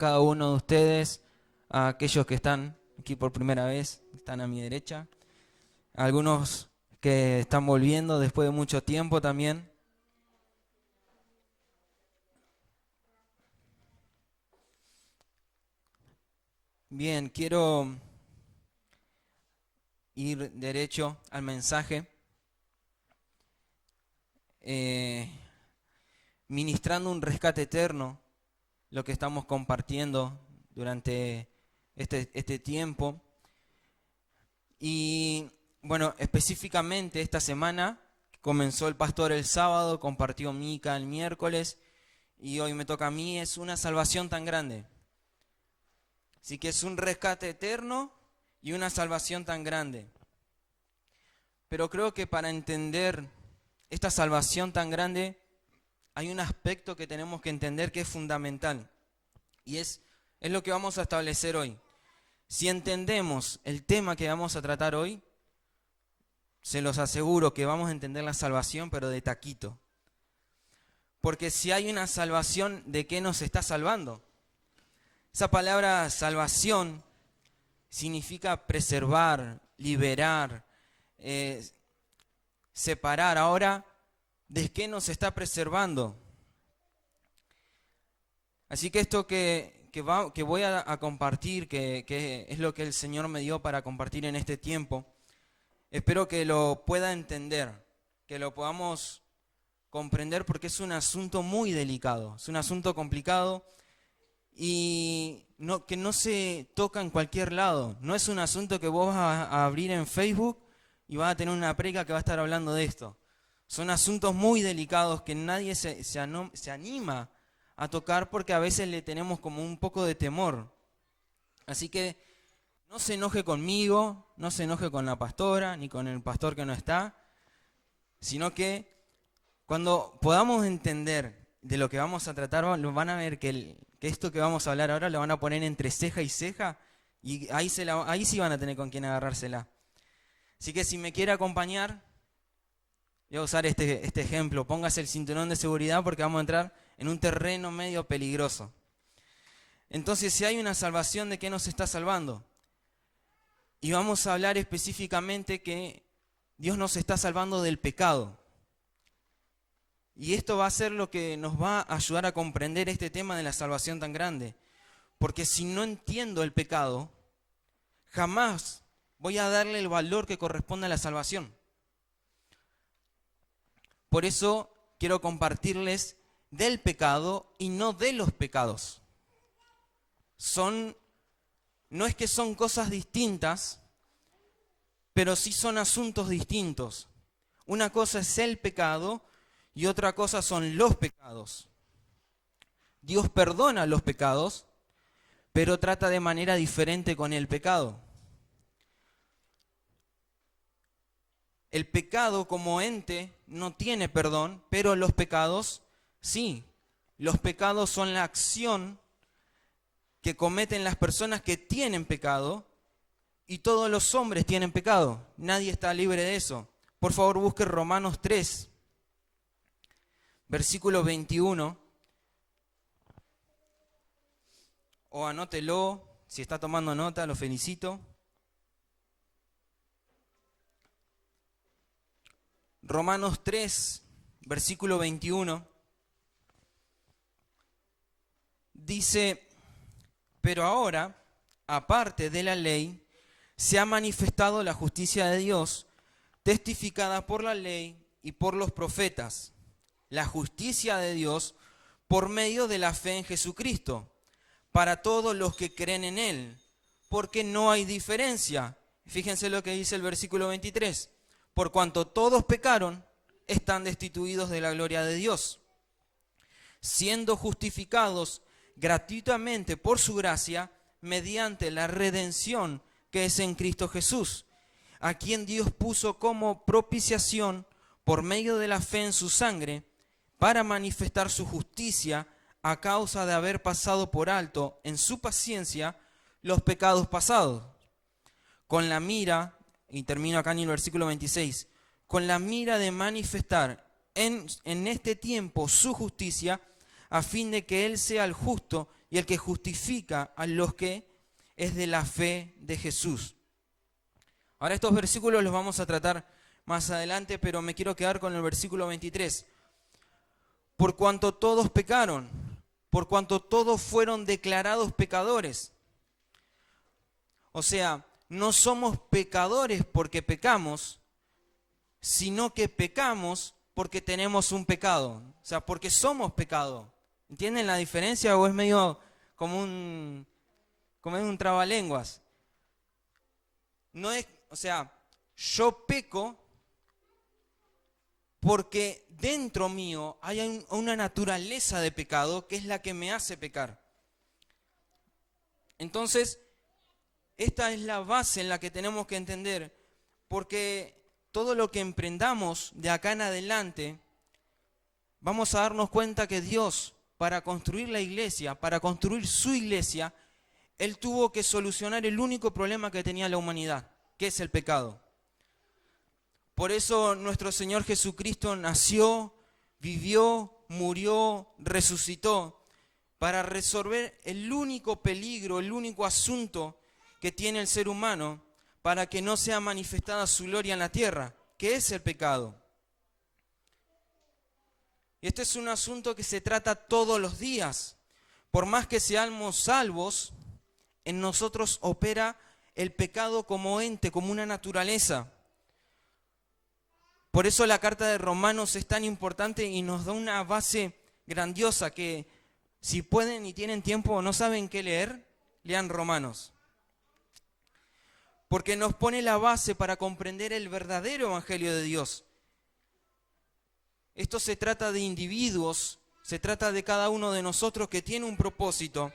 cada uno de ustedes, a aquellos que están aquí por primera vez, están a mi derecha, a algunos que están volviendo después de mucho tiempo también. Bien, quiero ir derecho al mensaje, ministrando un rescate eterno, lo que estamos compartiendo durante este tiempo. Y bueno, específicamente esta semana comenzó el pastor el sábado, compartió Mica el miércoles y hoy me toca a mí. Es una salvación tan grande. Así que es un rescate eterno y una salvación tan grande. Pero creo que para entender esta salvación tan grande hay un aspecto que tenemos que entender que es fundamental. Y es lo que vamos a establecer hoy. Si entendemos el tema que vamos a tratar hoy, se los aseguro que vamos a entender la salvación, pero de taquito. Porque si hay una salvación, ¿de qué nos está salvando? Esa palabra salvación significa preservar, liberar, separar. Ahora, ¿de qué nos está preservando? Así que esto que voy a compartir, que es lo que el Señor me dio para compartir en este tiempo, espero que lo pueda entender, que lo podamos comprender, porque es un asunto muy delicado, es un asunto complicado y que no se toca en cualquier lado. No es un asunto que vos vas a abrir en Facebook y vas a tener una predica que va a estar hablando de esto. Son asuntos muy delicados que nadie se anima a tocar porque a veces le tenemos como un poco de temor. Así que no se enoje conmigo, no se enoje con la pastora, ni con el pastor que no está, sino que cuando podamos entender de lo que vamos a tratar, van a ver que esto que vamos a hablar ahora lo van a poner entre ceja y ceja y ahí sí van a tener con quién agarrársela. Así que si me quiere acompañar, voy a usar este ejemplo. Póngase el cinturón de seguridad porque vamos a entrar en un terreno medio peligroso. Entonces, si hay una salvación, ¿de qué nos está salvando? Y vamos a hablar específicamente que Dios nos está salvando del pecado. Y esto va a ser lo que nos va a ayudar a comprender este tema de la salvación tan grande. Porque si no entiendo el pecado, jamás voy a darle el valor que corresponde a la salvación. Por eso quiero compartirles del pecado y no de los pecados. No es que son cosas distintas, pero sí son asuntos distintos. Una cosa es el pecado y otra cosa son los pecados. Dios perdona los pecados, pero trata de manera diferente con el pecado. El pecado como ente no tiene perdón, pero los pecados sí. Los pecados son la acción que cometen las personas que tienen pecado, y todos los hombres tienen pecado. Nadie está libre de eso. Por favor, busque Romanos 3, versículo 21. O anótelo, si está tomando nota, lo felicito. Romanos 3, versículo 21, dice: pero ahora, aparte de la ley, se ha manifestado la justicia de Dios, testificada por la ley y por los profetas, la justicia de Dios por medio de la fe en Jesucristo, para todos los que creen en Él, porque no hay diferencia. Fíjense lo que dice el versículo 23. Por cuanto todos pecaron, están destituidos de la gloria de Dios, siendo justificados gratuitamente por su gracia, mediante la redención que es en Cristo Jesús, a quien Dios puso como propiciación por medio de la fe en su sangre, para manifestar su justicia a causa de haber pasado por alto en su paciencia los pecados pasados, con la mira, y termino acá en el versículo 26, con la mira de manifestar en este tiempo su justicia, a fin de que Él sea el justo y el que justifica a los que es de la fe de Jesús. Ahora estos versículos los vamos a tratar más adelante, pero me quiero quedar con el versículo 23. Por cuanto todos pecaron, por cuanto todos fueron declarados pecadores. O sea, no somos pecadores porque pecamos, sino que pecamos porque tenemos un pecado. O sea, porque somos pecado. ¿Entienden la diferencia o es medio como un trabalenguas? No es, o sea, yo peco porque dentro mío hay una naturaleza de pecado que es la que me hace pecar. Entonces, esta es la base en la que tenemos que entender, porque todo lo que emprendamos de acá en adelante, vamos a darnos cuenta que Dios, para construir la iglesia, para construir su iglesia, Él tuvo que solucionar el único problema que tenía la humanidad, que es el pecado. Por eso nuestro Señor Jesucristo nació, vivió, murió, resucitó, para resolver el único peligro, el único asunto que tiene el ser humano, para que no sea manifestada su gloria en la tierra, que es el pecado. Y este es un asunto que se trata todos los días. Por más que seamos salvos, en nosotros opera el pecado como ente, como una naturaleza. Por eso la carta de Romanos es tan importante y nos da una base grandiosa que si pueden y tienen tiempo o no saben qué leer, lean Romanos. Porque nos pone la base para comprender el verdadero evangelio de Dios. Esto se trata de individuos, se trata de cada uno de nosotros que tiene un propósito,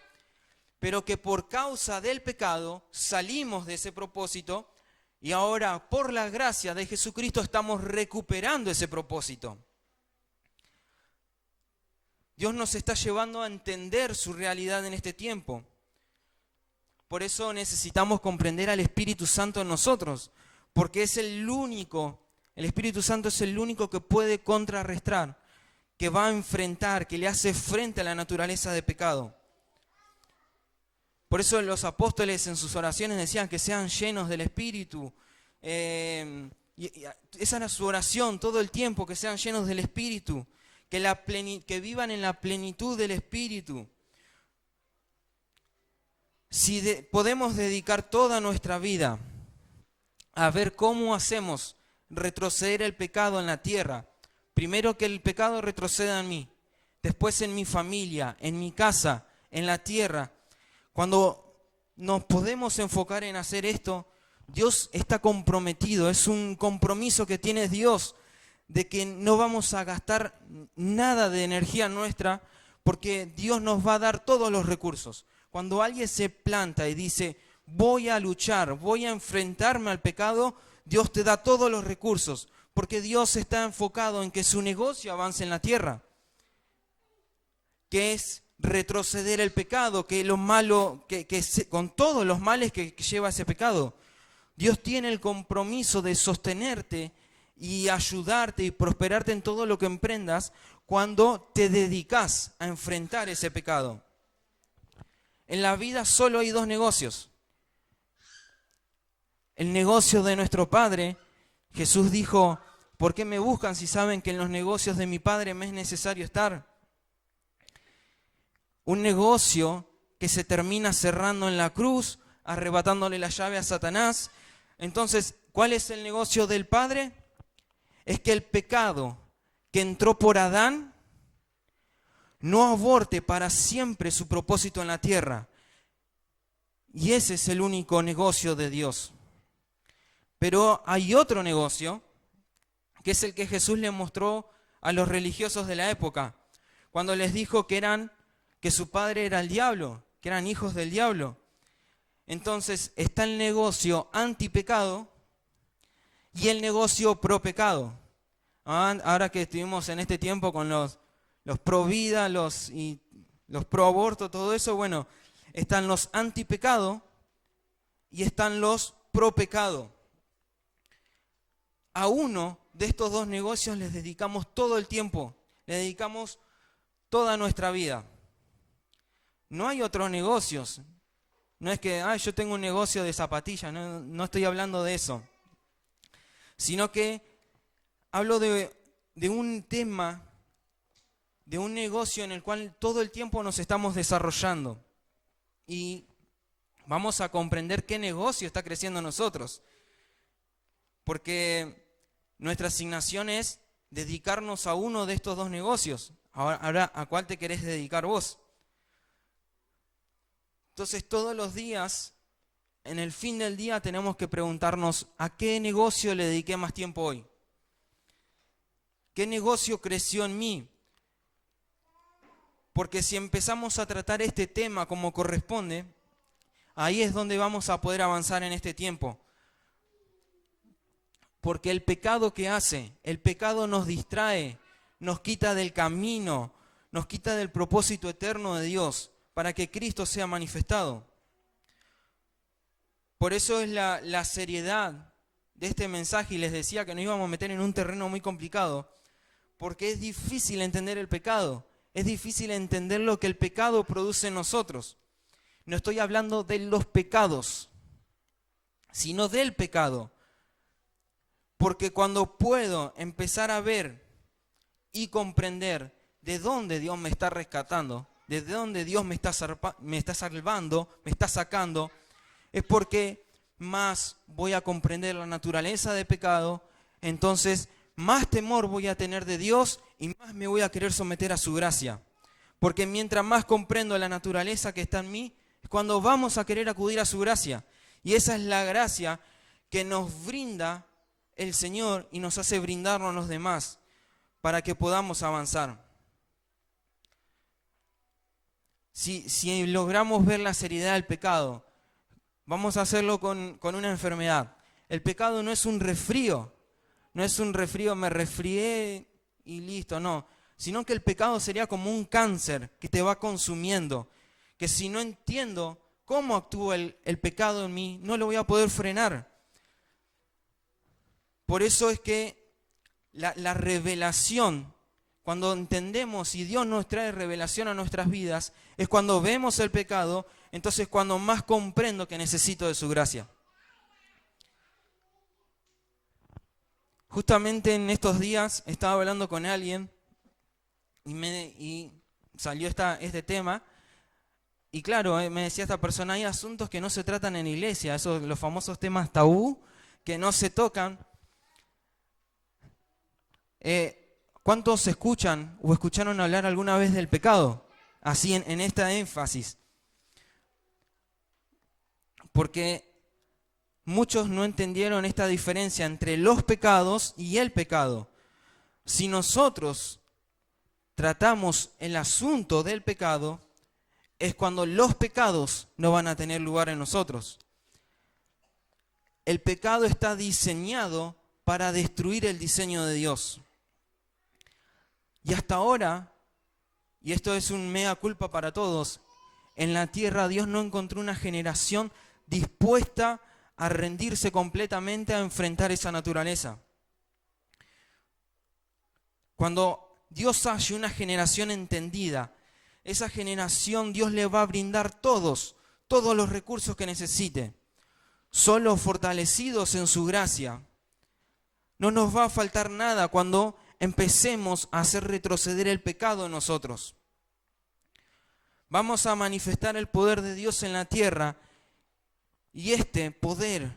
pero que por causa del pecado salimos de ese propósito y ahora por la gracia de Jesucristo estamos recuperando ese propósito. Dios nos está llevando a entender su realidad en este tiempo. Por eso necesitamos comprender al Espíritu Santo en nosotros, porque es el Espíritu Santo es el único que puede contrarrestar, que va a enfrentar, que le hace frente a la naturaleza de pecado. Por eso los apóstoles en sus oraciones decían que sean llenos del Espíritu. Y esa era su oración todo el tiempo, que sean llenos del Espíritu, que vivan en la plenitud del Espíritu. Si podemos dedicar toda nuestra vida a ver cómo hacemos retroceder el pecado en la tierra, primero que el pecado retroceda en mí, después en mi familia, en mi casa, en la tierra. Cuando nos podemos enfocar en hacer esto, Dios está comprometido, es un compromiso que tiene Dios de que no vamos a gastar nada de energía nuestra porque Dios nos va a dar todos los recursos. Cuando alguien se planta y dice, voy a luchar, voy a enfrentarme al pecado, Dios te da todos los recursos, porque Dios está enfocado en que su negocio avance en la tierra, que es retroceder el pecado, que lo malo, con todos los males que lleva ese pecado. Dios tiene el compromiso de sostenerte y ayudarte y prosperarte en todo lo que emprendas cuando te dedicas a enfrentar ese pecado. En la vida solo hay dos negocios. El negocio de nuestro Padre. Jesús dijo, ¿por qué me buscan si saben que en los negocios de mi Padre me es necesario estar? Un negocio que se termina cerrando en la cruz, arrebatándole la llave a Satanás. Entonces, ¿cuál es el negocio del Padre? Es que el pecado que entró por Adán no aborte para siempre su propósito en la tierra. Y ese es el único negocio de Dios. Pero hay otro negocio, que es el que Jesús le mostró a los religiosos de la época, cuando les dijo que su padre era el diablo, que eran hijos del diablo. Entonces está el negocio antipecado y el negocio pro pecado. Ahora que estuvimos en este tiempo con los pro vida, los pro aborto, todo eso, bueno, están los antipecado y están los pro pecado. A uno de estos dos negocios les dedicamos todo el tiempo, le dedicamos toda nuestra vida. no hay otros negocios. No es que yo tengo un negocio de zapatillas, no estoy hablando de eso. Sino que hablo de un tema, de un negocio en el cual todo el tiempo nos estamos desarrollando. Y vamos a comprender qué negocio está creciendo en nosotros. Porque nuestra asignación es dedicarnos a uno de estos dos negocios. Ahora, ¿a cuál te querés dedicar vos? Entonces, todos los días, en el fin del día, tenemos que preguntarnos, ¿a qué negocio le dediqué más tiempo hoy? ¿Qué negocio creció en mí? Porque si empezamos a tratar este tema como corresponde, ahí es donde vamos a poder avanzar en este tiempo. Porque el pecado que hace, el pecado nos distrae, nos quita del camino, nos quita del propósito eterno de Dios para que Cristo sea manifestado. Por eso es la seriedad de este mensaje, y les decía que nos íbamos a meter en un terreno muy complicado, porque es difícil entender el pecado, es difícil entender lo que el pecado produce en nosotros. No estoy hablando de los pecados, sino del pecado. Porque cuando puedo empezar a ver y comprender de dónde Dios me está rescatando, de dónde Dios me está salvando, me está sacando, es porque más voy a comprender la naturaleza del pecado, entonces más temor voy a tener de Dios y más me voy a querer someter a su gracia. Porque mientras más comprendo la naturaleza que está en mí, es cuando vamos a querer acudir a su gracia. Y esa es la gracia que nos brinda el Señor y nos hace brindarnos a los demás para que podamos avanzar. Si logramos ver la seriedad del pecado, vamos a hacerlo con una enfermedad. El pecado no es un resfrío, no es un resfrío, me resfrié y listo, no. Sino que el pecado sería como un cáncer que te va consumiendo, que si no entiendo cómo actúa el pecado en mí, no lo voy a poder frenar. Por eso es que la revelación, cuando entendemos y Dios nos trae revelación a nuestras vidas, es cuando vemos el pecado, entonces cuando más comprendo que necesito de su gracia. Justamente en estos días estaba hablando con alguien y salió este tema. Y claro, me decía esta persona, hay asuntos que no se tratan en iglesia, esos los famosos temas tabú que no se tocan. ¿Cuántos escuchan o escucharon hablar alguna vez del pecado? Así en esta énfasis. Porque muchos no entendieron esta diferencia entre los pecados y el pecado. Si nosotros tratamos el asunto del pecado, es cuando los pecados no van a tener lugar en nosotros. El pecado está diseñado para destruir el diseño de Dios. Y hasta ahora, y esto es un mea culpa para todos, en la tierra Dios no encontró una generación dispuesta a rendirse completamente a enfrentar esa naturaleza. Cuando Dios halle una generación entendida, esa generación Dios le va a brindar todos los recursos que necesite. Solo fortalecidos en su gracia. No nos va a faltar nada cuando empecemos a hacer retroceder el pecado en nosotros. Vamos a manifestar el poder de Dios en la tierra y este poder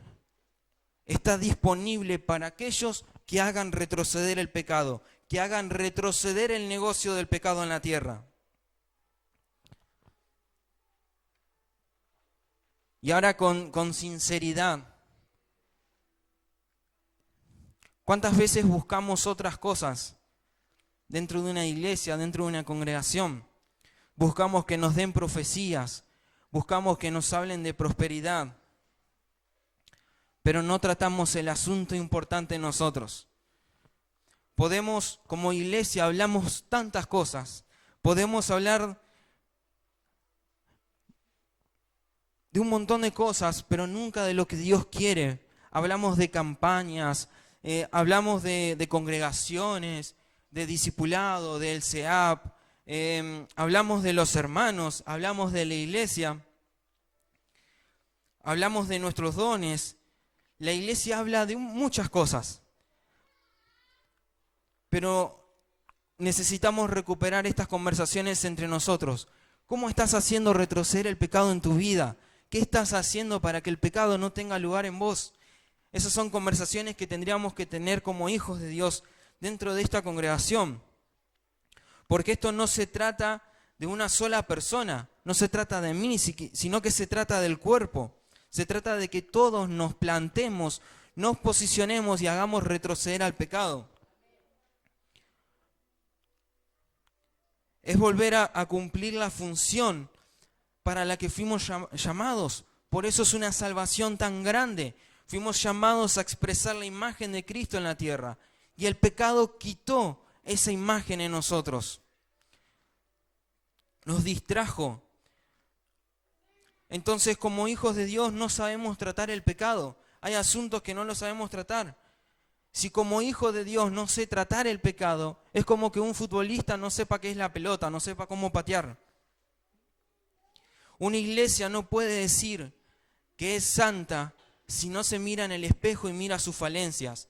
está disponible para aquellos que hagan retroceder el pecado, que hagan retroceder el negocio del pecado en la tierra. Y ahora con sinceridad, ¿cuántas veces buscamos otras cosas dentro de una iglesia, dentro de una congregación? Buscamos que nos den profecías, buscamos que nos hablen de prosperidad, pero no tratamos el asunto importante en nosotros. Podemos, como iglesia, hablamos tantas cosas, podemos hablar de un montón de cosas, pero nunca de lo que Dios quiere. Hablamos de campañas, hablamos de congregaciones, de discipulado, del CEAP, hablamos de los hermanos, hablamos de la iglesia, hablamos de nuestros dones. La iglesia habla de muchas cosas, pero necesitamos recuperar estas conversaciones entre nosotros. ¿Cómo estás haciendo retroceder el pecado en tu vida? ¿Qué estás haciendo para que el pecado no tenga lugar en vos? Esas son conversaciones que tendríamos que tener como hijos de Dios dentro de esta congregación. Porque esto no se trata de una sola persona, no se trata de mí, sino que se trata del cuerpo. Se trata de que todos nos plantemos, nos posicionemos y hagamos retroceder al pecado. Es volver a cumplir la función para la que fuimos llamados. Por eso es una salvación tan grande. Fuimos llamados a expresar la imagen de Cristo en la tierra. Y el pecado quitó esa imagen en nosotros. Nos distrajo. Entonces, como hijos de Dios, no sabemos tratar el pecado. Hay asuntos que no los sabemos tratar. Si como hijo de Dios no sé tratar el pecado, es como que un futbolista no sepa qué es la pelota, no sepa cómo patear. Una iglesia no puede decir que es santa si no se mira en el espejo y mira sus falencias.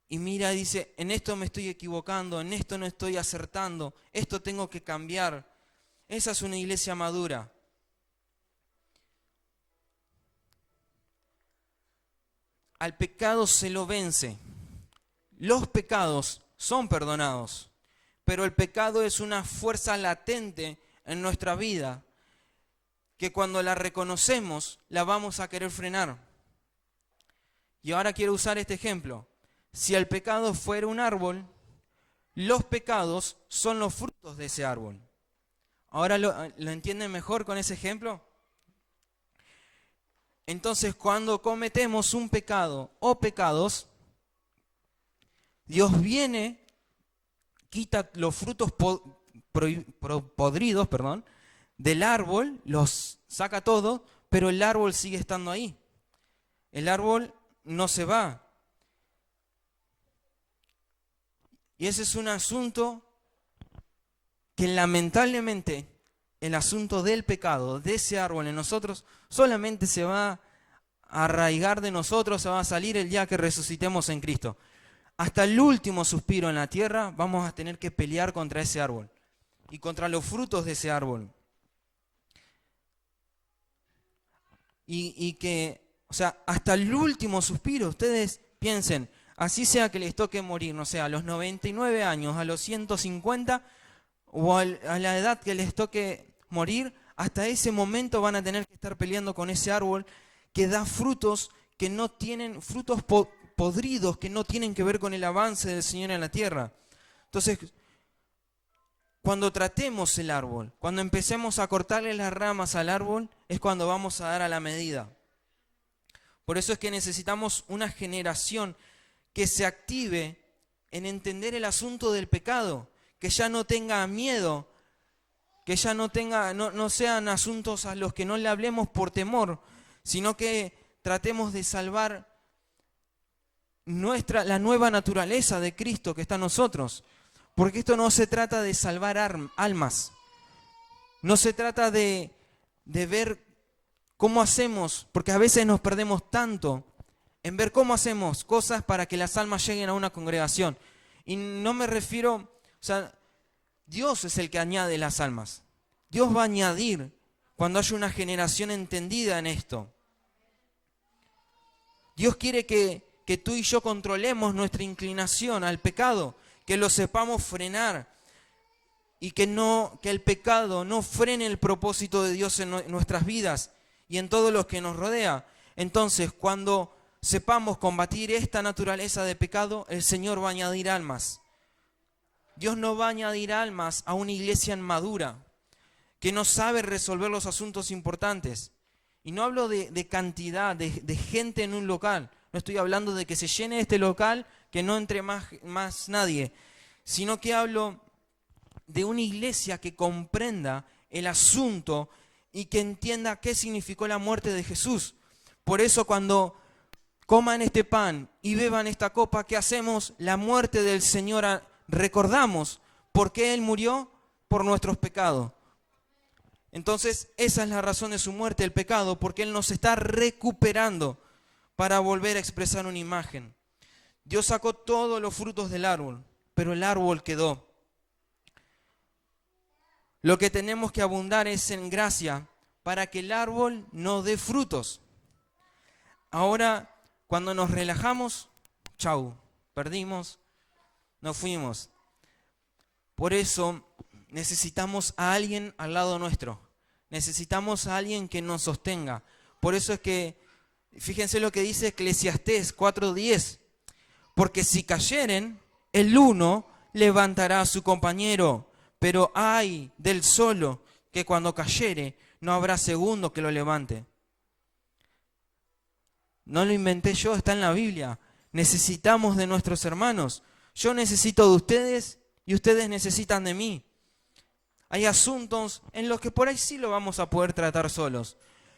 Y mira y dice, en esto me estoy equivocando, en esto no estoy acertando, esto tengo que cambiar. Esa es una iglesia madura. Al pecado se lo vence. Los pecados son perdonados, pero el pecado es una fuerza latente en nuestra vida que cuando la reconocemos la vamos a querer frenar. Y ahora quiero usar este ejemplo. Si el pecado fuera un árbol, los pecados son los frutos de ese árbol. ¿Ahora lo entienden mejor con ese ejemplo? Entonces, cuando cometemos un pecado o pecados, Dios viene, quita los frutos podridos, del árbol, los saca todo, pero el árbol sigue estando ahí. El árbol no se va. Y ese es un asunto que lamentablemente el asunto del pecado, de ese árbol en nosotros, solamente se va a arraigar de nosotros, se va a salir el día que resucitemos en Cristo. Hasta el último suspiro en la tierra vamos a tener que pelear contra ese árbol y contra los frutos de ese árbol. Hasta el último suspiro, ustedes piensen, así sea que les toque morir, no sé, a los 99 años, a los 150 o a la edad que les toque morir, hasta ese momento van a tener que estar peleando con ese árbol que da frutos que no tienen, frutos podridos que no tienen que ver con el avance del Señor en la tierra. Entonces, cuando tratemos el árbol, cuando empecemos a cortarle las ramas al árbol, es cuando vamos a dar a la medida. Por eso es que necesitamos una generación que se active en entender el asunto del pecado, que ya no tenga miedo, que ya no sean asuntos a los que no le hablemos por temor, sino que tratemos de salvar la nueva naturaleza de Cristo que está en nosotros. Porque esto no se trata de salvar almas. No se trata de ver cómo hacemos, porque a veces nos perdemos tanto en ver cómo hacemos cosas para que las almas lleguen a una congregación. Y no me refiero, Dios es el que añade las almas. Dios va a añadir cuando haya una generación entendida en esto. Dios quiere que tú y yo controlemos nuestra inclinación al pecado, que lo sepamos frenar y que el pecado no frene el propósito de Dios en nuestras vidas y en todos los que nos rodea. Entonces, cuando sepamos combatir esta naturaleza de pecado, el Señor va a añadir almas. Dios no va a añadir almas a una iglesia inmadura, que no sabe resolver los asuntos importantes. Y no hablo de cantidad, de gente en un local. No estoy hablando de que se llene este local, que no entre más nadie. Sino que hablo de una iglesia que comprenda el asunto y que entienda qué significó la muerte de Jesús. Por eso cuando coman este pan y beban esta copa, ¿qué hacemos? La muerte del Señor recordamos. ¿Por qué Él murió? por nuestros pecados. Entonces, esa es la razón de su muerte, el pecado, porque Él nos está recuperando para volver a expresar una imagen. Dios sacó todos los frutos del árbol, pero el árbol quedó. Lo que tenemos que abundar es en gracia para que el árbol no dé frutos. Ahora, cuando nos relajamos, chau, perdimos, nos fuimos. Por eso necesitamos a alguien al lado nuestro. Necesitamos a alguien que nos sostenga. Por eso es que, fíjense lo que dice Eclesiastés 4:10. Porque si cayeren, el uno levantará a su compañero. Pero ay del solo, que cuando cayere, no habrá segundo que lo levante. No lo inventé yo, está en la Biblia. Necesitamos de nuestros hermanos. Yo necesito de ustedes y ustedes necesitan de mí. Hay asuntos en los que por ahí sí lo vamos a poder tratar solos,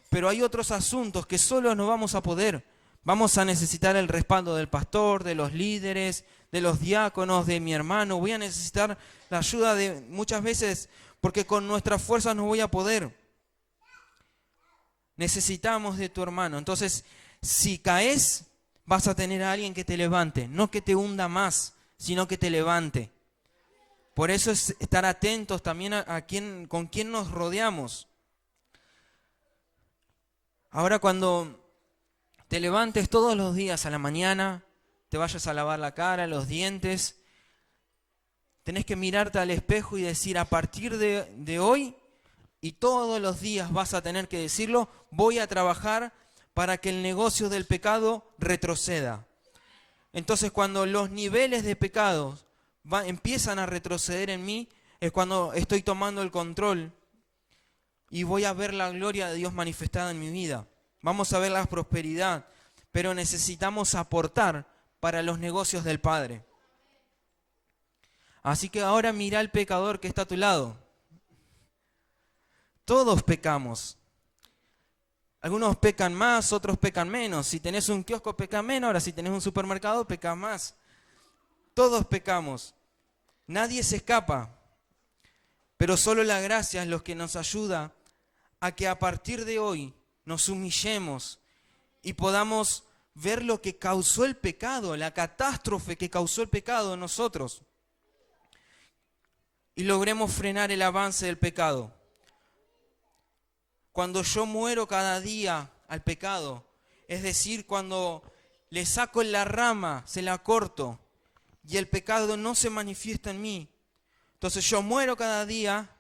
pero hay otros asuntos que solos no vamos a poder. Vamos a necesitar el respaldo del pastor, de los líderes, de los diáconos, de mi hermano. Voy a necesitar la ayuda de muchas veces porque con nuestras fuerzas no voy a poder. Necesitamos de tu hermano. Entonces, si caes, vas a tener a alguien que te levante, no que te hunda más, sino que te levante. Por eso es estar atentos también con quién nos rodeamos. Ahora cuando te levantes todos los días a la mañana, te vayas a lavar la cara, los dientes, tenés que mirarte al espejo y decir, a partir de hoy y todos los días vas a tener que decirlo, voy a trabajar para que el negocio del pecado retroceda. Entonces cuando los niveles de pecados empiezan a retroceder en mí, es cuando estoy tomando el control y voy a ver la gloria de Dios manifestada en mi vida. Vamos a ver la prosperidad, pero necesitamos aportar para los negocios del Padre. Así que ahora mira al pecador que está a tu lado. Todos pecamos. Algunos pecan más, otros pecan menos. Si tenés un kiosco, peca menos. Ahora si tenés un supermercado, peca más. Todos pecamos. Nadie se escapa. Pero solo la gracia es lo que nos ayuda a que a partir de hoy nos humillemos y podamos ver lo que causó el pecado, la catástrofe que causó el pecado en nosotros. Y logremos frenar el avance del pecado. Cuando yo muero cada día al pecado, es decir, cuando le saco la rama, se la corto, y el pecado no se manifiesta en mí, entonces yo muero cada día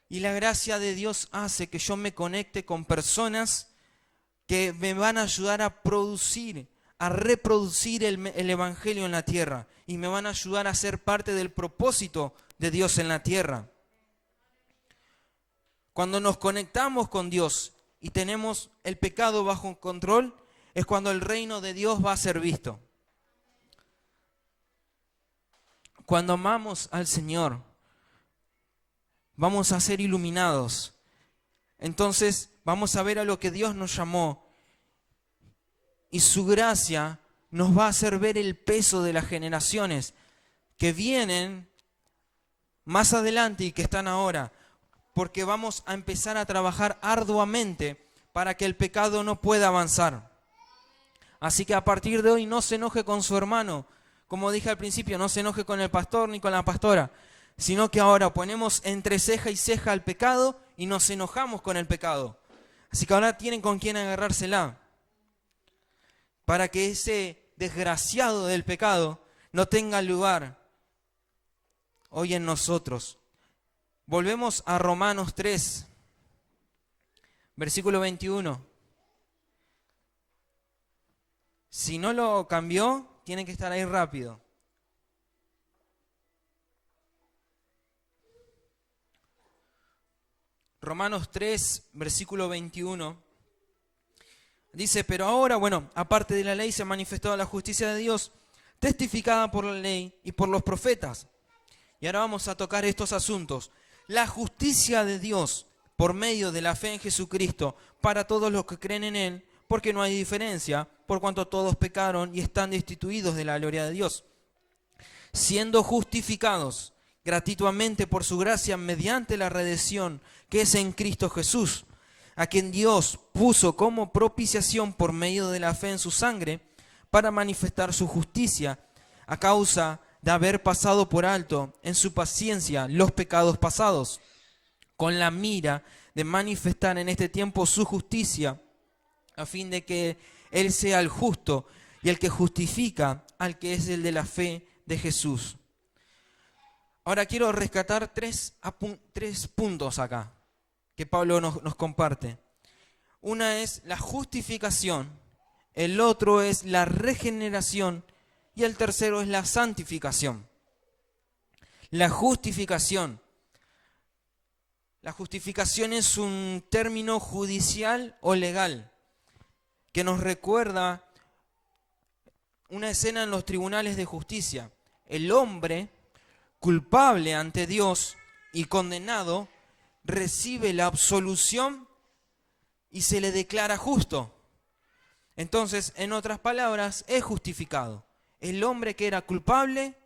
y la gracia de Dios hace que yo me conecte con personas que me van a ayudar a producir, a reproducir el Evangelio en la tierra y me van a ayudar a ser parte del propósito de Dios en la tierra. Cuando nos conectamos con Dios y tenemos el pecado bajo control, es cuando el reino de Dios va a ser visto. Cuando amamos al Señor, vamos a ser iluminados. Entonces vamos a ver a lo que Dios nos llamó y su gracia nos va a hacer ver el peso de las generaciones que vienen más adelante y que están ahora, porque vamos a empezar a trabajar arduamente para que el pecado no pueda avanzar. Así que a partir de hoy no se enoje con su hermano, como dije al principio, no se enoje con el pastor ni con la pastora, sino que ahora ponemos entre ceja y ceja al pecado y nos enojamos con el pecado. Así que ahora tienen con quién agarrársela, para que ese desgraciado del pecado no tenga lugar hoy en nosotros. Volvemos a Romanos 3, versículo 21. Si no lo cambió, tiene que estar ahí rápido. Romanos 3, versículo 21. Dice, pero ahora, aparte de la ley se ha manifestado la justicia de Dios, testificada por la ley y por los profetas. Y ahora vamos a tocar estos asuntos. La justicia de Dios por medio de la fe en Jesucristo para todos los que creen en Él, porque no hay diferencia, por cuanto todos pecaron y están destituidos de la gloria de Dios, siendo justificados gratuitamente por su gracia mediante la redención que es en Cristo Jesús, a quien Dios puso como propiciación por medio de la fe en su sangre, para manifestar su justicia, a causa de haber pasado por alto en su paciencia los pecados pasados, con la mira de manifestar en este tiempo su justicia, a fin de que Él sea el justo y el que justifica al que es el de la fe de Jesús. Ahora quiero rescatar tres puntos acá que Pablo nos comparte. Una es la justificación, el otro es la regeneración y el tercero es la santificación. La justificación. La justificación es un término judicial o legal que nos recuerda una escena en los tribunales de justicia. El hombre culpable ante Dios y condenado recibe la absolución y se le declara justo. Entonces, en otras palabras, es justificado. El hombre que era culpable,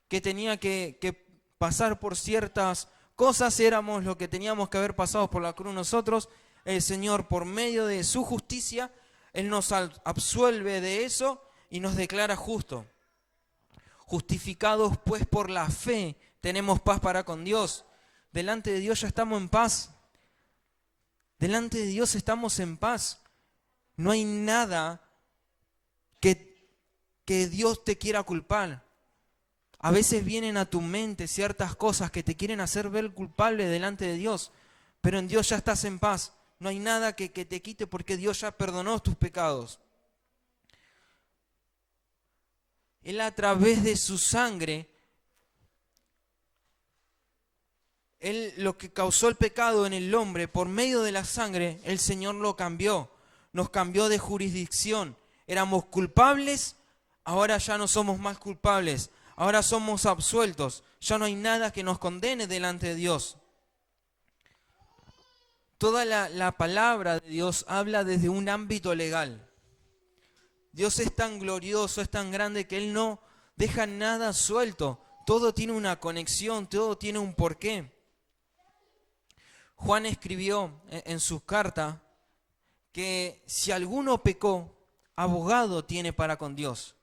que tenía que pasar por ciertas cosas, éramos lo que teníamos que haber pasado por la cruz nosotros. El Señor, por medio de su justicia, Él nos absuelve de eso y nos declara justo. Justificados pues por la fe, tenemos paz para con Dios. Delante de Dios ya estamos en paz. Delante de Dios estamos en paz. No hay nada que Dios te quiera culpar. A veces vienen a tu mente ciertas cosas que te quieren hacer ver culpable delante de Dios, pero en Dios ya estás en paz. No hay nada que te quite porque Dios ya perdonó tus pecados. Él a través de su sangre, Él lo que causó el pecado en el hombre, por medio de la sangre, el Señor lo cambió. Nos cambió de jurisdicción. Éramos culpables, ahora ya no somos más culpables. Ahora somos absueltos. Ya no hay nada que nos condene delante de Dios. Toda la palabra de Dios habla desde un ámbito legal. Dios es tan glorioso, es tan grande que Él no deja nada suelto. Todo tiene una conexión, todo tiene un porqué. Juan escribió en su carta que si alguno pecó, abogado tiene para con Dios.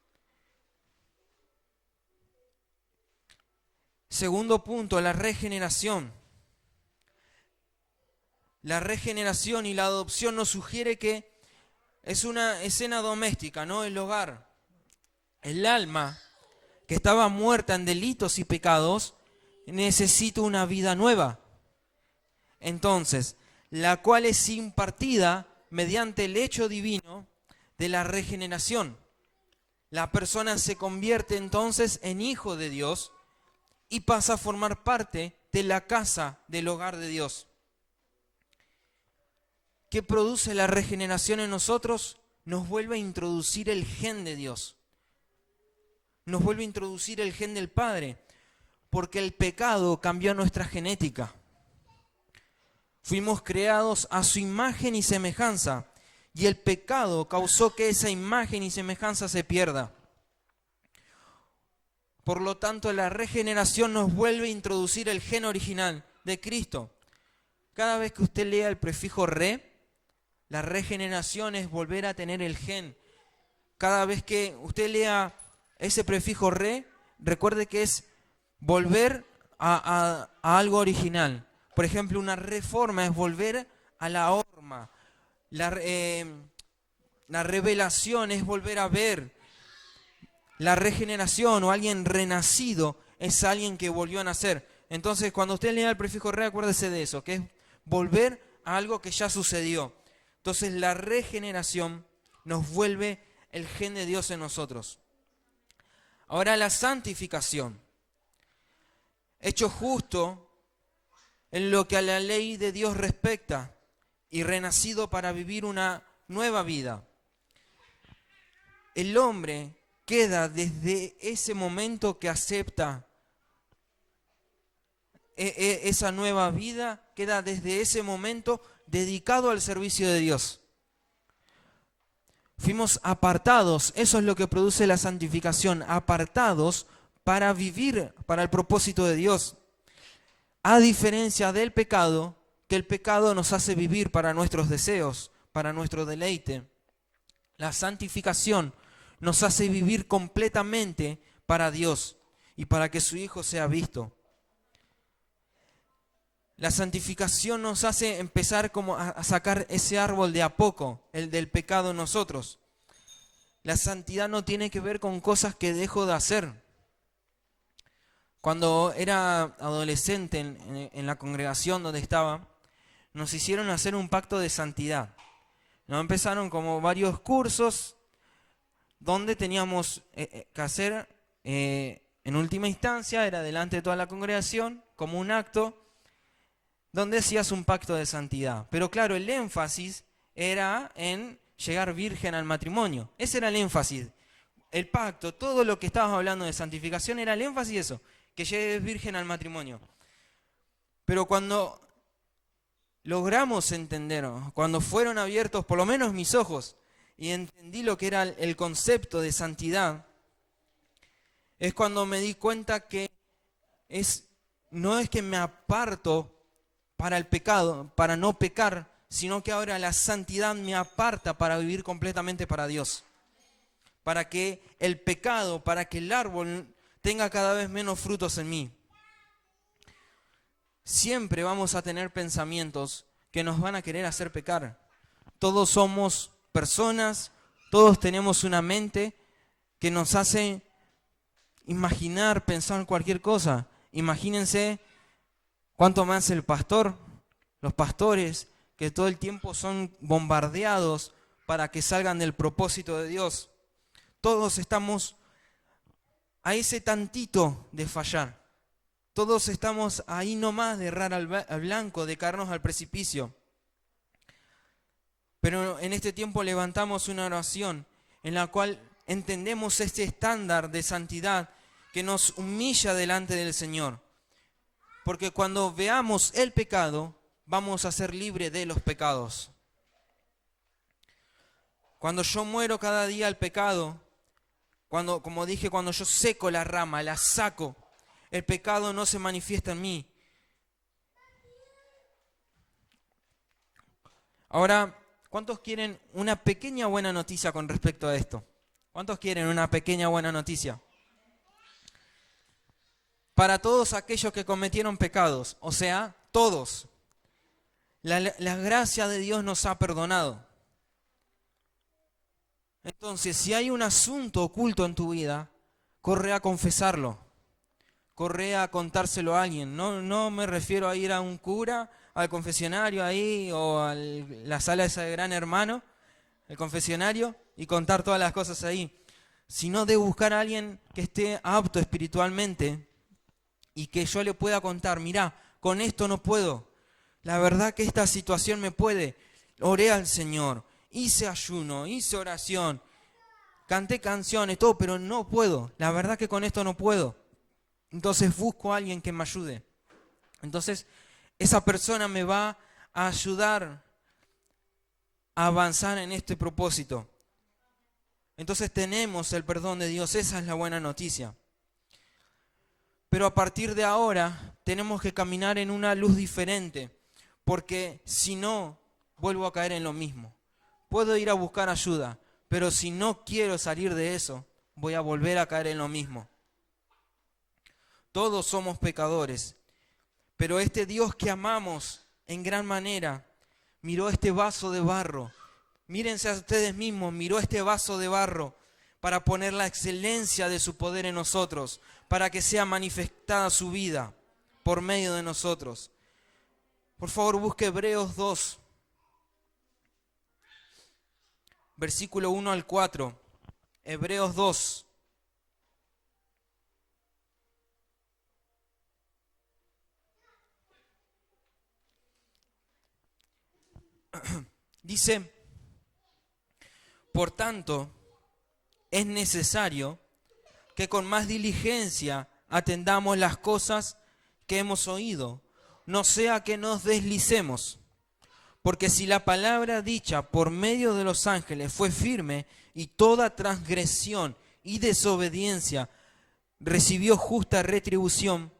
Segundo punto, la regeneración. La regeneración y la adopción nos sugiere que es una escena doméstica, ¿no? El hogar. El alma que estaba muerta en delitos y pecados necesita una vida nueva. Entonces, la cual es impartida mediante el hecho divino de la regeneración. La persona se convierte entonces en hijo de Dios y pasa a formar parte de la casa del hogar de Dios. ¿Qué produce la regeneración en nosotros? Nos vuelve a introducir el gen de Dios. Nos vuelve a introducir el gen del Padre, porque el pecado cambió nuestra genética. Fuimos creados a su imagen y semejanza, y el pecado causó que esa imagen y semejanza se pierda. Por lo tanto, la regeneración nos vuelve a introducir el gen original de Cristo. Cada vez que usted lea el prefijo re, la regeneración es volver a tener el gen. Cada vez que usted lea ese prefijo re, recuerde que es volver a algo original. Por ejemplo, una reforma es volver a la horma. La revelación es volver a ver. La regeneración o alguien renacido es alguien que volvió a nacer. Entonces, cuando usted lea el prefijo re, acuérdese de eso, que es volver a algo que ya sucedió. Entonces, la regeneración nos vuelve el gen de Dios en nosotros. Ahora, la santificación. Hecho justo en lo que a la ley de Dios respecta y renacido para vivir una nueva vida. El hombre queda desde ese momento que acepta esa nueva vida, queda desde ese momento dedicado al servicio de Dios. Fuimos apartados, eso es lo que produce la santificación, apartados para vivir para el propósito de Dios. A diferencia del pecado, que el pecado nos hace vivir para nuestros deseos, para nuestro deleite. La santificación nos hace vivir completamente para Dios y para que su Hijo sea visto. La santificación nos hace empezar como a sacar ese árbol de a poco, el del pecado en nosotros. La santidad no tiene que ver con cosas que dejo de hacer. Cuando era adolescente en la congregación donde estaba, nos hicieron hacer un pacto de santidad. Nos empezaron como varios cursos donde teníamos que hacer, en última instancia, era delante de toda la congregación, como un acto donde hacías un pacto de santidad. Pero claro, el énfasis era en llegar virgen al matrimonio. Ese era el énfasis. El pacto, todo lo que estabas hablando de santificación era el énfasis de eso, que llegues virgen al matrimonio. Pero cuando logramos entender, cuando fueron abiertos por lo menos mis ojos y entendí lo que era el concepto de santidad, es cuando me di cuenta que no es que me aparto para el pecado, para no pecar, sino que ahora la santidad me aparta para vivir completamente para Dios. Para que el pecado, para que el árbol tenga cada vez menos frutos en mí. Siempre vamos a tener pensamientos que nos van a querer hacer pecar. Todos somos personas, todos tenemos una mente que nos hace imaginar, pensar cualquier cosa. Imagínense cuánto más el pastor, los pastores, que todo el tiempo son bombardeados para que salgan del propósito de Dios. Todos estamos a ese tantito de fallar. Todos estamos ahí nomás de errar al blanco, de caernos al precipicio. Pero en este tiempo levantamos una oración en la cual entendemos este estándar de santidad que nos humilla delante del Señor. Porque cuando veamos el pecado, vamos a ser libres de los pecados. Cuando yo muero cada día al pecado, como dije, cuando yo seco la rama, la saco, el pecado no se manifiesta en mí. Ahora, ¿cuántos quieren una pequeña buena noticia con respecto a esto? ¿Cuántos quieren una pequeña buena noticia? Para todos aquellos que cometieron pecados, o sea, todos, la gracia de Dios nos ha perdonado. Entonces, si hay un asunto oculto en tu vida, corre a confesarlo. Corre a contárselo a alguien. No me refiero a ir a un cura, al confesionario ahí, o a la sala esa de Gran Hermano, el confesionario, y contar todas las cosas ahí. Sino de buscar a alguien que esté apto espiritualmente y que yo le pueda contar, mirá, con esto no puedo. La verdad que esta situación me puede. Oré al Señor, hice ayuno, hice oración, canté canciones, todo, pero no puedo. La verdad que con esto no puedo. Entonces busco a alguien que me ayude. Entonces esa persona me va a ayudar a avanzar en este propósito. Entonces tenemos el perdón de Dios, esa es la buena noticia. Pero a partir de ahora tenemos que caminar en una luz diferente, porque si no, vuelvo a caer en lo mismo. Puedo ir a buscar ayuda, pero si no quiero salir de eso, voy a volver a caer en lo mismo. Todos somos pecadores, pero este Dios que amamos en gran manera, miró este vaso de barro. Mírense a ustedes mismos, miró este vaso de barro para poner la excelencia de su poder en nosotros, para que sea manifestada su vida por medio de nosotros. Por favor, busque Hebreos 2, versículo 1 al 4. Hebreos 2. Dice, por tanto, es necesario que con más diligencia atendamos las cosas que hemos oído, no sea que nos deslicemos. Porque si la palabra dicha por medio de los ángeles fue firme y toda transgresión y desobediencia recibió justa retribución,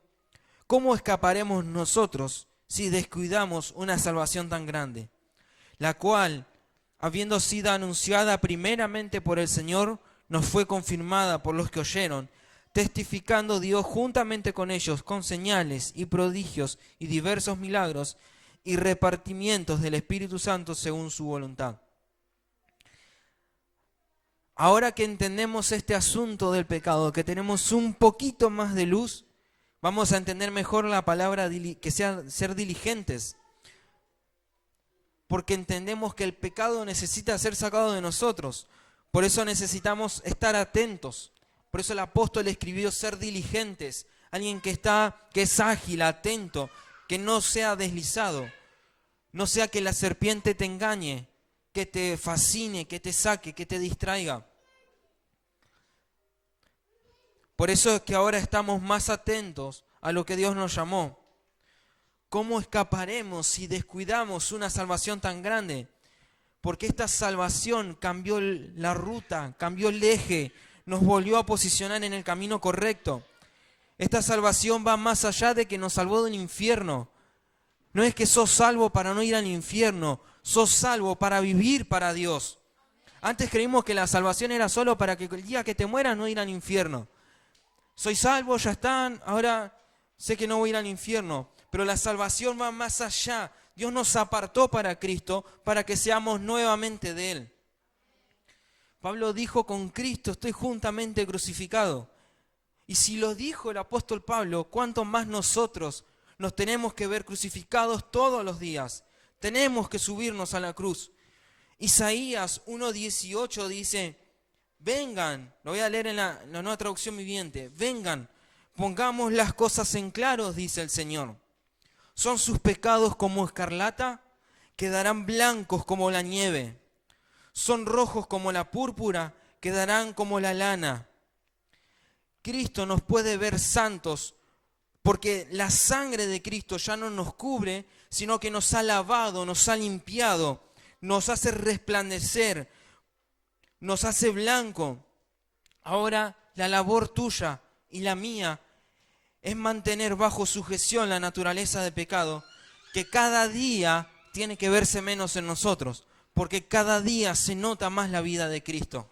¿cómo escaparemos nosotros si descuidamos una salvación tan grande, la cual, habiendo sido anunciada primeramente por el Señor, nos fue confirmada por los que oyeron, testificando Dios juntamente con ellos con señales y prodigios y diversos milagros y repartimientos del Espíritu Santo según su voluntad? Ahora que entendemos este asunto del pecado, que tenemos un poquito más de luz, vamos a entender mejor la palabra que sea ser diligentes. Porque entendemos que el pecado necesita ser sacado de nosotros. Por eso necesitamos estar atentos. Por eso el apóstol escribió ser diligentes. Alguien que es ágil, atento, que no sea deslizado. No sea que la serpiente te engañe, que te fascine, que te saque, que te distraiga. Por eso es que ahora estamos más atentos a lo que Dios nos llamó. ¿Cómo escaparemos si descuidamos una salvación tan grande? Porque esta salvación cambió la ruta, cambió el eje, nos volvió a posicionar en el camino correcto. Esta salvación va más allá de que nos salvó del infierno. No es que sos salvo para no ir al infierno, sos salvo para vivir para Dios. Antes creímos que la salvación era solo para que el día que te mueras no ir al infierno. Soy salvo, ya están, ahora sé que no voy a ir al infierno. Pero la salvación va más allá. Dios nos apartó para Cristo, para que seamos nuevamente de Él. Pablo dijo, con Cristo estoy juntamente crucificado. Y si lo dijo el apóstol Pablo, ¿cuánto más nosotros nos tenemos que ver crucificados todos los días? Tenemos que subirnos a la cruz. Isaías 1:18 dice, vengan, lo voy a leer en la Nueva Traducción Viviente, vengan, pongamos las cosas en claro, dice el Señor. ¿Son sus pecados como escarlata? Quedarán blancos como la nieve. ¿Son rojos como la púrpura? Quedarán como la lana. Cristo nos puede ver santos porque la sangre de Cristo ya no nos cubre, sino que nos ha lavado, nos ha limpiado, nos hace resplandecer, nos hace blanco. Ahora la labor tuya y la mía es mantener bajo sujeción la naturaleza de pecado, que cada día tiene que verse menos en nosotros, porque cada día se nota más la vida de Cristo.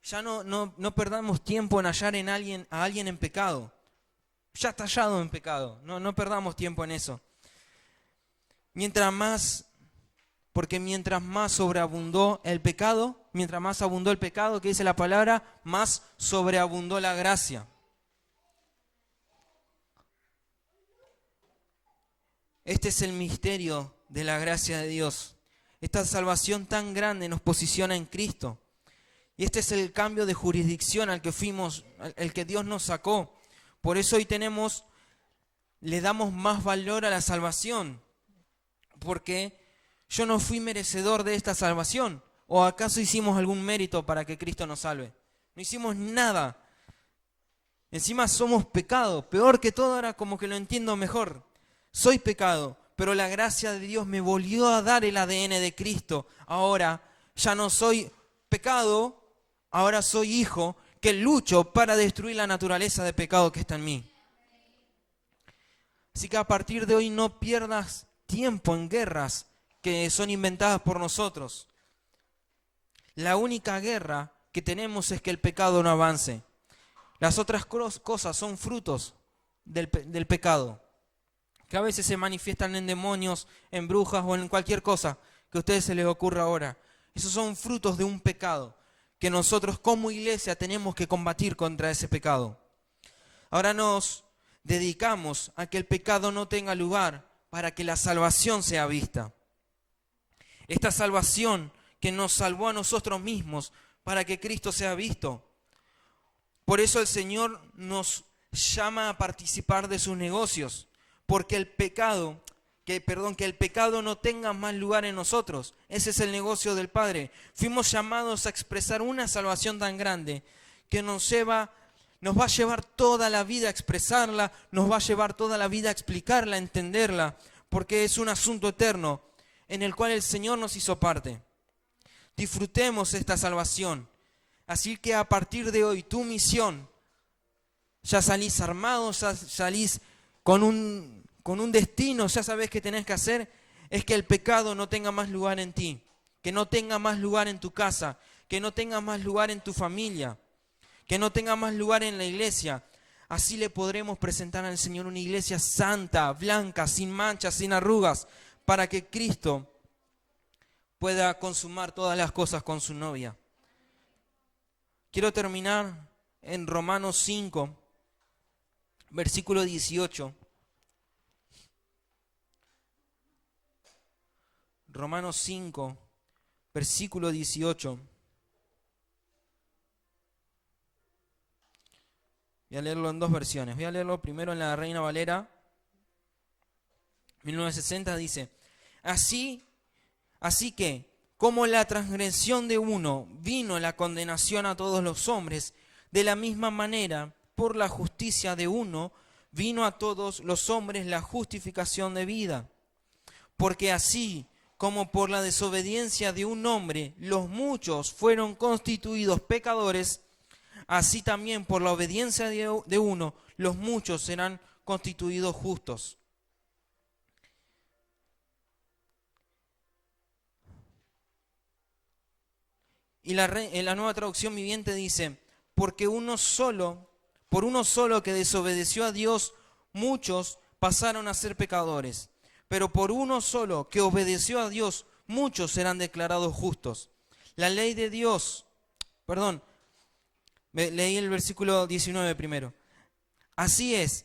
Ya no perdamos tiempo en hallar a alguien en pecado. Ya está hallado en pecado. No perdamos tiempo en eso. Porque mientras más sobreabundó el pecado, ¿qué dice la palabra? Más sobreabundó la gracia. Este es el misterio de la gracia de Dios. Esta salvación tan grande nos posiciona en Cristo. Y este es el cambio de jurisdicción al que fuimos, el que Dios nos sacó. Por eso hoy le damos más valor a la salvación. Porque yo no fui merecedor de esta salvación. ¿O acaso hicimos algún mérito para que Cristo nos salve? No hicimos nada. Encima somos pecado. Peor que todo, ahora como que lo entiendo mejor. Soy pecado, pero la gracia de Dios me volvió a dar el ADN de Cristo. Ahora ya no soy pecado, ahora soy hijo que lucho para destruir la naturaleza de pecado que está en mí. Así que a partir de hoy no pierdas tiempo en guerras que son inventadas por nosotros. La única guerra que tenemos es que el pecado no avance. Las otras cosas son frutos del pecado, que a veces se manifiestan en demonios, en brujas o en cualquier cosa que a ustedes se les ocurra ahora. Esos son frutos de un pecado que nosotros como iglesia tenemos que combatir contra ese pecado. Ahora nos dedicamos a que el pecado no tenga lugar para que la salvación sea vista. Esta salvación que nos salvó a nosotros mismos para que Cristo sea visto. Por eso el Señor nos llama a participar de sus negocios, porque el pecado no tenga más lugar en nosotros. Ese es el negocio del Padre. Fuimos llamados a expresar una salvación tan grande que nos va a llevar toda la vida a expresarla, nos va a llevar toda la vida a explicarla, a entenderla, porque es un asunto eterno en el cual el Señor nos hizo parte. Disfrutemos esta salvación. Así que a partir de hoy, tu misión, ya salís armado, ya salís con un destino, ya sabés qué tenés que hacer, es que el pecado no tenga más lugar en ti, que no tenga más lugar en tu casa, que no tenga más lugar en tu familia, que no tenga más lugar en la iglesia. Así le podremos presentar al Señor una iglesia santa, blanca, sin manchas, sin arrugas, para que Cristo pueda consumar todas las cosas con su novia. Quiero terminar en Romanos 5, versículo 18. Romanos 5, versículo 18. Voy a leerlo en dos versiones. Voy a leerlo primero en la Reina Valera 1960, dice: Así que, como la transgresión de uno vino la condenación a todos los hombres, de la misma manera, por la justicia de uno, vino a todos los hombres la justificación de vida. Porque así como por la desobediencia de un hombre los muchos fueron constituidos pecadores, así también por la obediencia de uno los muchos serán constituidos justos. Y en la Nueva Traducción Viviente dice: porque por uno solo que desobedeció a Dios, muchos pasaron a ser pecadores. Pero por uno solo que obedeció a Dios, muchos serán declarados justos. La ley de Dios, leí el versículo 19 primero. Así es,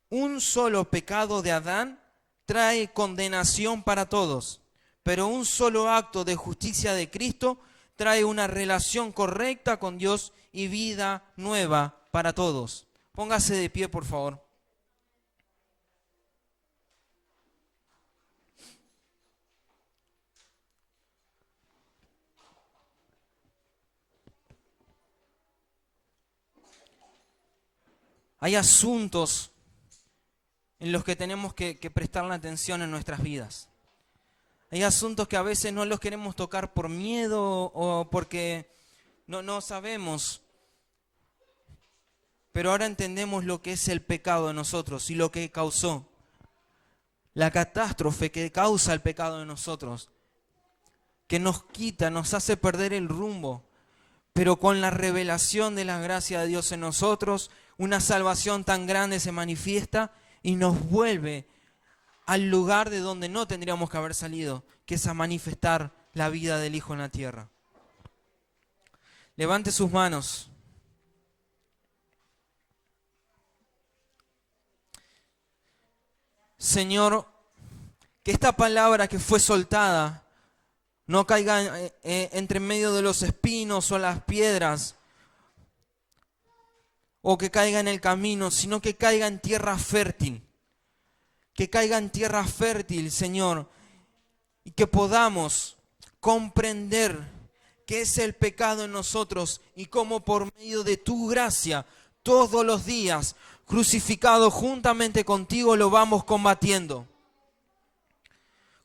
un solo pecado de Adán trae condenación para todos, pero un solo acto de justicia de Cristo trae una relación correcta con Dios y vida nueva para todos. Póngase de pie, por favor. Hay asuntos en los que tenemos que prestarle atención en nuestras vidas. Hay asuntos que a veces no los queremos tocar por miedo o porque no sabemos. Pero ahora entendemos lo que es el pecado de nosotros y lo que causó. La catástrofe que causa el pecado de nosotros. Que nos quita, nos hace perder el rumbo. Pero con la revelación de la gracia de Dios en nosotros, una salvación tan grande se manifiesta y nos vuelve al lugar de donde no tendríamos que haber salido, que es a manifestar la vida del Hijo en la tierra. Levante sus manos. Señor, que esta palabra que fue soltada no caiga entre medio de los espinos o las piedras, o que caiga en el camino, sino que caiga en tierra fértil. Que caiga en tierra fértil, Señor, y que podamos comprender qué es el pecado en nosotros y cómo por medio de tu gracia, todos los días, crucificado juntamente contigo, lo vamos combatiendo.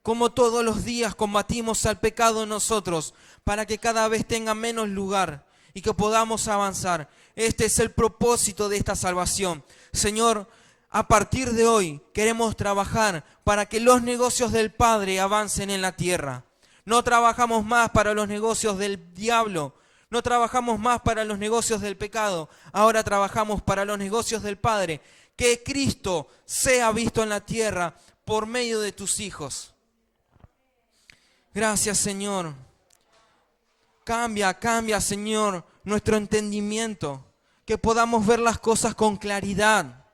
Como todos los días combatimos al pecado en nosotros para que cada vez tenga menos lugar y que podamos avanzar. Este es el propósito de esta salvación. Señor, a partir de hoy queremos trabajar para que los negocios del Padre avancen en la tierra. No trabajamos más para los negocios del diablo, no trabajamos más para los negocios del pecado, ahora trabajamos para los negocios del Padre. Que Cristo sea visto en la tierra por medio de tus hijos. Gracias, Señor. Cambia, Señor, nuestro entendimiento, que podamos ver las cosas con claridad.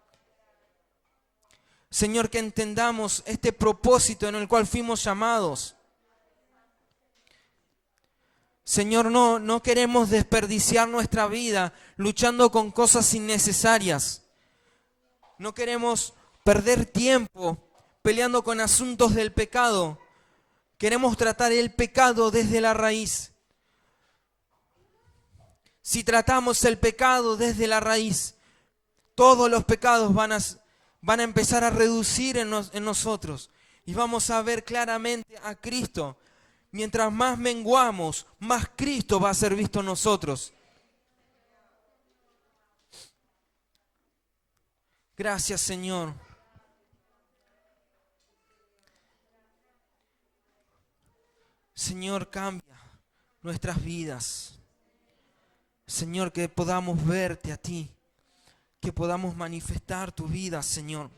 Señor, que entendamos este propósito en el cual fuimos llamados. Señor, no queremos desperdiciar nuestra vida luchando con cosas innecesarias. No queremos perder tiempo peleando con asuntos del pecado. Queremos tratar el pecado desde la raíz. Si tratamos el pecado desde la raíz, todos los pecados van a empezar a reducir en nosotros. Y vamos a ver claramente a Cristo mientras más menguamos, más Cristo va a ser visto en nosotros. Gracias, Señor. Señor, cambia nuestras vidas. Señor, que podamos verte a ti, que podamos manifestar tu vida, Señor.